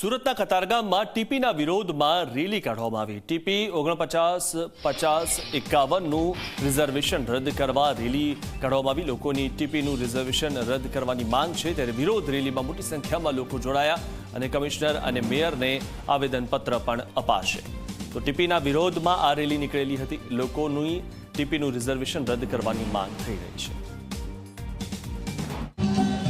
સુરતના કતારગામમાં ટીપીના વિરોધમાં રેલી કાઢવામાં આવી। ટીપી 49-50-51નું રિઝર્વેશન રદ કરવા રેલી કાઢવામાં આવી। લોકોની ટીપીનું રિઝર્વેશન રદ કરવાની માંગ છે, ત્યારે વિરોધ રેલીમાં મોટી સંખ્યામાં લોકો જોડાયા અને કમિશનર અને મેયરને આવેદનપત્ર પણ અપાશે। તો ટીપીના વિરોધમાં આ રેલી નીકળેલી હતી। લોકોની ટીપીનું રિઝર્વેશન રદ કરવાની માંગ થઈ રહી છે।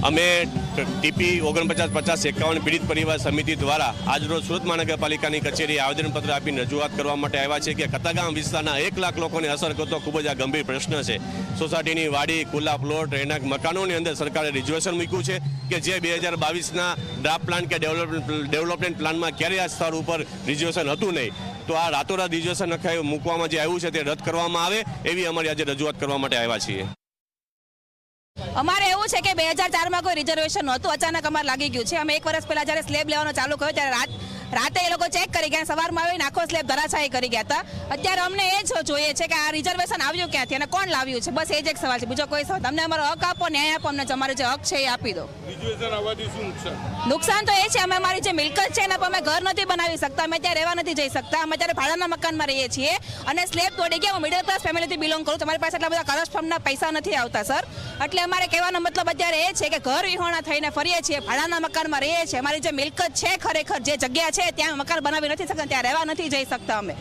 અમે ટીપી 49-50-51 પીડિત પરિવાર સમિતિ દ્વારા આજરોજ સુરત મહાનગરપાલિકાની કચેરીએ આવેદનપત્ર આપીને રજૂઆત કરવા માટે આવ્યા છે કે કતારગામ વિસ્તારના 1 લાખ લોકોને અસર કરતો ખૂબ જ આ ગંભીર પ્રશ્ન છે। સોસાયટીની વાડી, ખુલ્લા પ્લોટ, રહેણાંક મકાનોની અંદર સરકારે રિઝર્વેશન મૂક્યું છે કે જે 2022ના ડ્રાફ્ટ પ્લાન કે ડેવલપમેન્ટ પ્લાનમાં ક્યારેય આ સ્થળ ઉપર રિઝર્વેશન હતું નહીં। તો આ રાતોરાત રિઝર્વેશન મૂકવામાં જે આવ્યું છે તે રદ કરવામાં આવે એવી અમારી આજે રજૂઆત કરવા માટે આવ્યા છીએ। અમારે એવું છે કે 2004માં કોઈ રિઝર્વેશન નહોતું, અચાનક અમારે લાગી ગયું છે। અમે 1 વર્ષ પહેલા જ્યારે સ્લેબ લેવાનો ચાલુ કર્યો ત્યારે રાતે એ લોકો ચેક કરી ગયા, સવારમાં આવીને આખો સ્લેબ ધરાશાયી કરી ગયા હતા। અત્યારે અમને એ જ જોઈએ છે કે આ રિઝર્વેશન આવ્યું ક્યાંથી અને કોણ લાવ્યું છે, બસ એ જ એક સવાલ છે, બીજો કોઈ સવાલ। તમને અમારો હક આપો, ન્યાય આપો, અમને અમારે જે હક છે એ આપી દો। રિઝર્વેશન આવવાથી શું નુકસાન તો એ છે, અમે અમારી જે મિલકત છે એના પર અમે ઘર નથી બનાવી શકતા, અમે ત્યાં રહેવા નથી જઈ શકતા, અમે ત્યારે ભાડાના મકાનમાં રહીએ છીએ અને સ્લેબ તોડી ગયા। હું મિડલ ક્લાસ ફેમિલીથી બિલોંગ કરું, તમારી પાસે એટલા બધા કરસ્પમના પૈસા નથી આવતા સર। એટલે અમારે કહેવાનો મતલબ અત્યારે એ છે કે ઘર વિહોણા થઈને ફરીએ છીએ, ભાડાના મકાનમાં રહીએ છીએ, અમારી જે મિલકત છે ખરેખર જે જગ્યા છે ત્યાં મકાન બનાવી નથી શકતા, ત્યાં રહેવા નથી જઈ શકતા અમે।